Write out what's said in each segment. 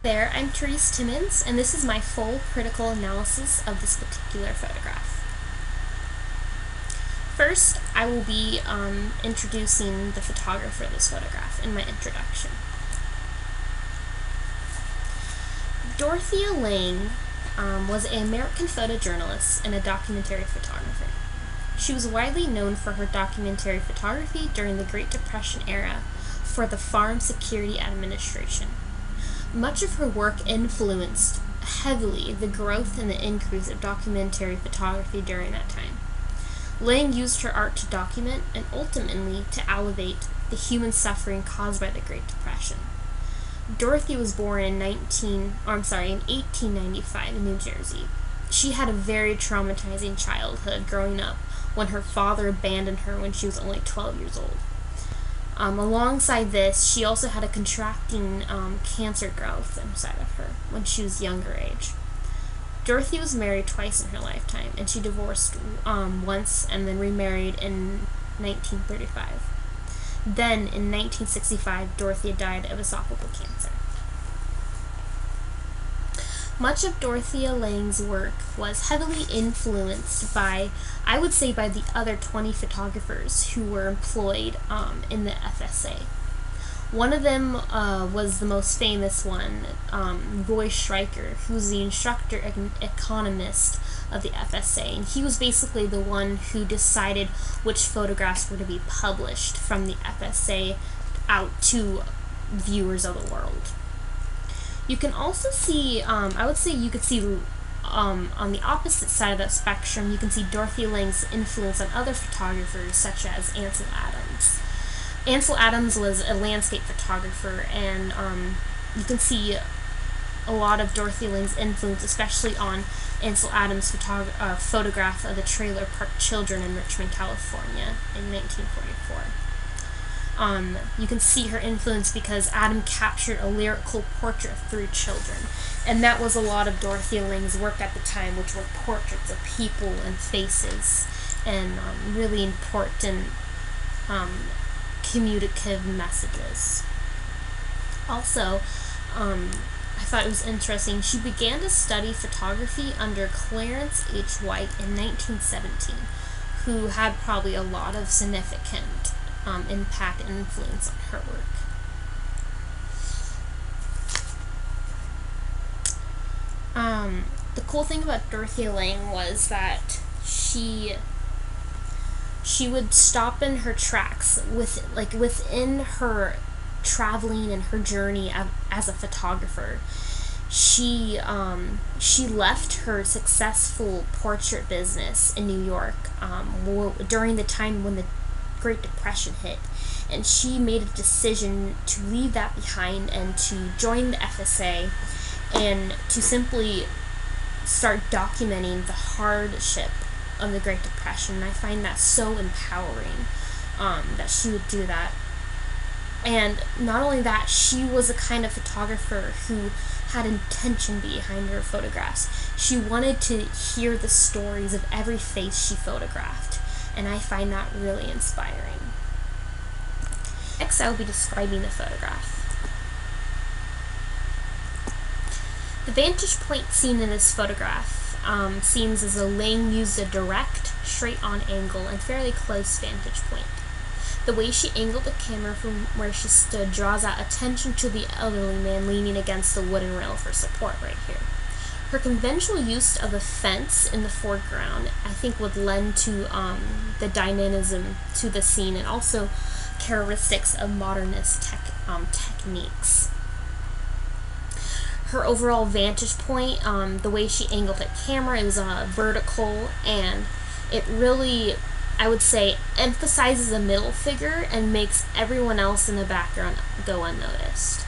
There, I'm Therese Timmons, and this is my full critical analysis of this particular photograph. First, I will be introducing the photographer of this photograph in my introduction. Dorothea Lange was an American photojournalist and a documentary photographer. She was widely known for her documentary photography during the Great Depression era for the Farm Security Administration. Much of her work influenced heavily the growth and the increase of documentary photography during that time. Lange used her art to document and ultimately to elevate the human suffering caused by the Great Depression. Dorothy was born in 1895 in New Jersey. She had a very traumatizing childhood growing up when her father abandoned her when she was only 12 years old. Alongside this, she also had a contracting cancer growth inside of her when she was younger age. Dorothy was married twice in her lifetime, and she divorced once and then remarried in 1935. Then, in 1965, Dorothea died of esophageal cancer. Much of Dorothea Lange's work was heavily influenced by, I would say, by the other 20 photographers who were employed in the FSA. One of them was the most famous one, Roy Stryker, who's the instructor and economist of the FSA, and he was basically the one who decided which photographs were to be published from the FSA out to viewers of the world. You can also see, I would say you could see on the opposite side of that spectrum, you can see Dorothea Lange's influence on other photographers such as Ansel Adams. Ansel Adams was a landscape photographer, and you can see a lot of Dorothea Lange's influence, especially on Ansel Adams' photograph of the trailer park children in Richmond, California in 1944. You can see her influence because Adam captured a lyrical portrait of 3 children, and that was a lot of Dorothea Lange's work at the time, which were portraits of people and faces, and really important communicative messages. Also, I thought it was interesting, she began to study photography under Clarence H. White in 1917, who had probably a lot of significant impact and influence on her work. The cool thing about Dorothea Lange was that she would stop in her tracks within her traveling and her journey as a photographer. She left her successful portrait business in New York during the time when the Great Depression hit, and she made a decision to leave that behind and to join the FSA and to simply start documenting the hardship of the Great Depression. And I find that so empowering that she would do that. And not only that, she was a kind of photographer who had intention behind her photographs. She wanted to hear the stories of every face she photographed, and I find that really inspiring. Next, I will be describing the photograph. The vantage point seen in this photograph seems as though Lange used a direct, straight-on angle and fairly close vantage point. The way she angled the camera from where she stood draws out attention to the elderly man leaning against the wooden rail for support right here. Her conventional use of the fence in the foreground, I think, would lend to the dynamism to the scene and also characteristics of modernist techniques. Her overall vantage point, the way she angled the camera, it was vertical, and it really, I would say, emphasizes the middle figure and makes everyone else in the background go unnoticed.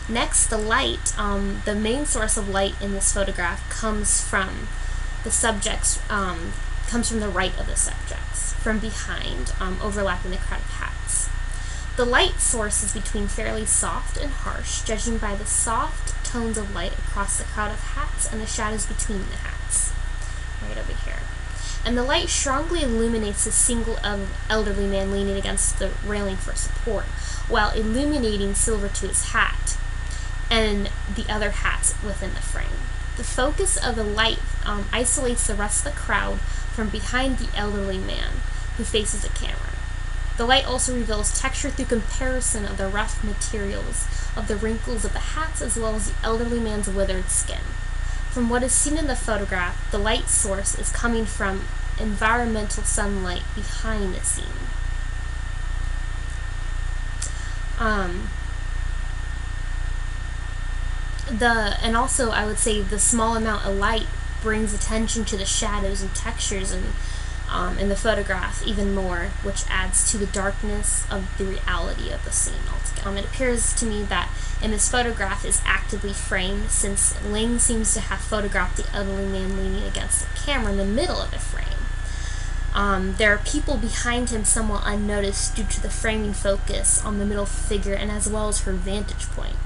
Next, the light. The main source of light in this photograph comes from the subjects, comes from the right of the subjects, from behind, overlapping the crowd of hats. The light source is between fairly soft and harsh, judging by the soft tones of light across the crowd of hats and the shadows between the hats, right over here. And the light strongly illuminates a single elderly man leaning against the railing for support, while illuminating silver to his hat. and the other hats within the frame. The focus of the light isolates the rest of the crowd from behind the elderly man who faces the camera. The light also reveals texture through comparison of the rough materials of the wrinkles of the hats as well as the elderly man's withered skin. From what is seen in the photograph, the light source is coming from environmental sunlight behind the scene. And also I would say the small amount of light brings attention to the shadows and textures in the photograph even more, which adds to the darkness of the reality of the scene altogether. It appears to me that in this photograph is actively framed, since Ling seems to have photographed the elderly man leaning against the camera in the middle of the frame. There are people behind him somewhat unnoticed due to the framing focus on the middle figure and as well as her vantage point.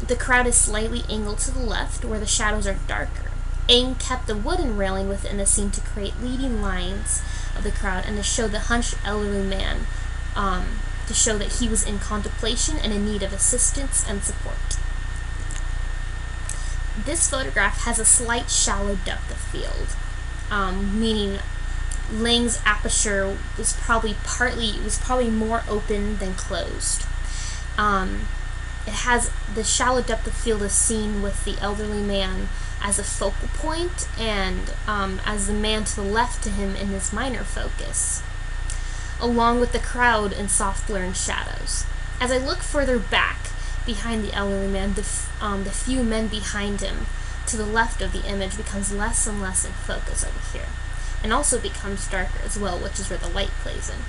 The crowd is slightly angled to the left where the shadows are darker. Aang kept the wooden railing within the scene to create leading lines of the crowd and to show the hunched elderly man, to show that he was in contemplation and in need of assistance and support. This photograph has a slight shallow depth of field, meaning Ling's aperture was probably more open than closed. It has the shallow depth of field is seen with the elderly man as a focal point, and as the man to the left to him in his minor focus, along with the crowd in soft blur and shadows. As I look further back behind the elderly man, the few men behind him to the left of the image becomes less and less in focus over here, and also becomes darker as well, which is where the light plays in.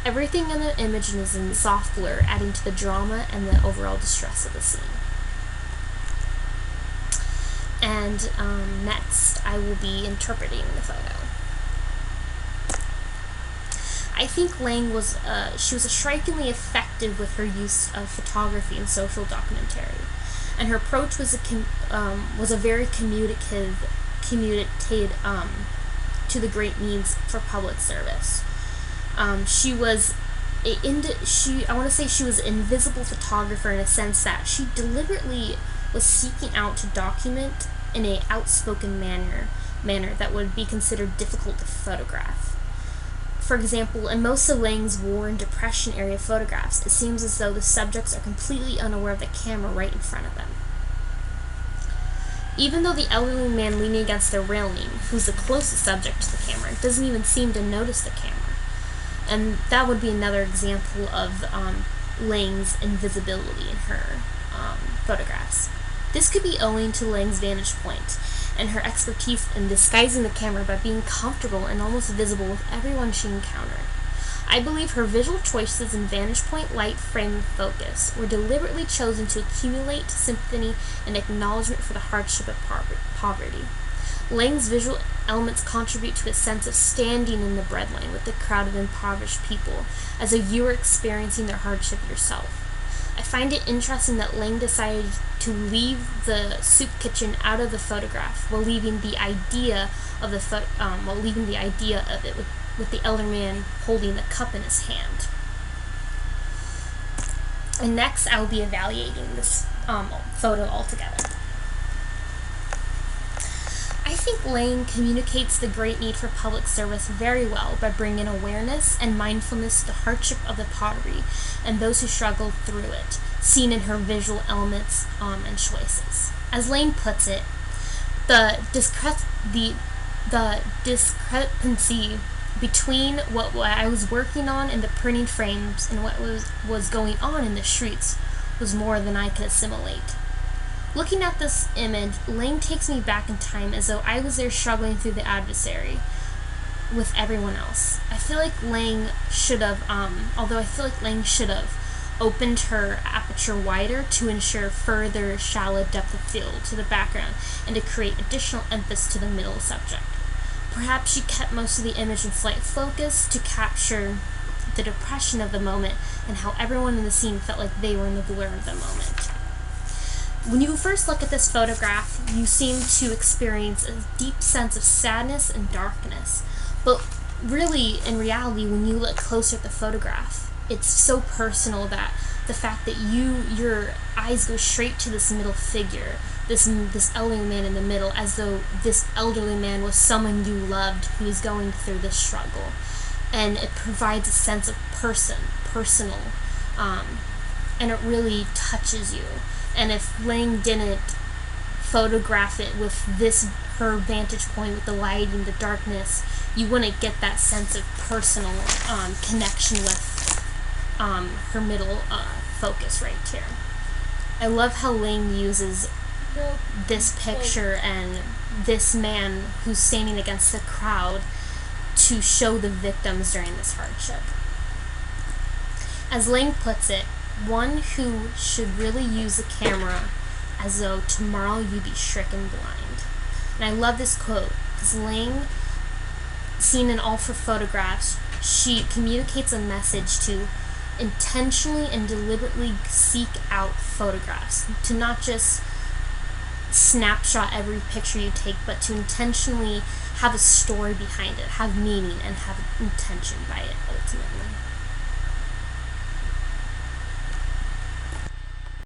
Everything in the image is in soft blur, adding to the drama and the overall distress of the scene. And next, I will be interpreting the photo. I think Lang was strikingly effective with her use of photography and social documentary, and her approach was a very communicative to the great needs for public service. She was an invisible photographer in a sense that she deliberately was seeking out to document in an outspoken manner that would be considered difficult to photograph. For example, in most of Lang's war and depression area photographs, it seems as though the subjects are completely unaware of the camera right in front of them. Even though the elderly man leaning against the railing, who's the closest subject to the camera, doesn't even seem to notice the camera. And that would be another example of Lang's invisibility in her photographs. This could be owing to Lang's vantage point and her expertise in disguising the camera by being comfortable and almost visible with everyone she encountered. I believe her visual choices in vantage point, light, frame, and focus were deliberately chosen to accumulate sympathy and acknowledgement for the hardship of poverty. Lang's visual elements contribute to a sense of standing in the breadline with the crowd of impoverished people, as though you were experiencing their hardship yourself. I find it interesting that Lang decided to leave the soup kitchen out of the photograph, while leaving the idea of it with the elder man holding the cup in his hand. And next, I will be evaluating this photo altogether. I think Lang communicates the great need for public service very well by bringing awareness and mindfulness to the hardship of the poverty and those who struggle through it, seen in her visual elements and choices. As Lang puts it, the discrepancy between what I was working on in the printing frames and what was going on in the streets was more than I could assimilate. Looking at this image, Lang takes me back in time as though I was there struggling through the adversary with everyone else. I feel like Lang should have opened her aperture wider to ensure further shallow depth of field to the background and to create additional emphasis to the middle subject. Perhaps she kept most of the image in slight focus to capture the depression of the moment and how everyone in the scene felt like they were in the blur of the moment. When you first look at this photograph, you seem to experience a deep sense of sadness and darkness. But really, in reality, when you look closer at the photograph, it's so personal that the fact that your eyes go straight to this middle figure, this elderly man in the middle, as though this elderly man was someone you loved who is going through this struggle, and it provides a sense of personal, and it really touches you. And if Lang didn't photograph it with her vantage point, with the lighting, the darkness, you wouldn't get that sense of personal connection with her middle focus right here. I love how Lang uses this picture and this man who's standing against the crowd to show the victims during this hardship. As Lang puts it, one who should really use a camera as though tomorrow you be stricken blind. And I love this quote because Lang, seen in all her photographs, she communicates a message to intentionally and deliberately seek out photographs, to not just snapshot every picture you take, but to intentionally have a story behind it, have meaning, and have intention by it ultimately.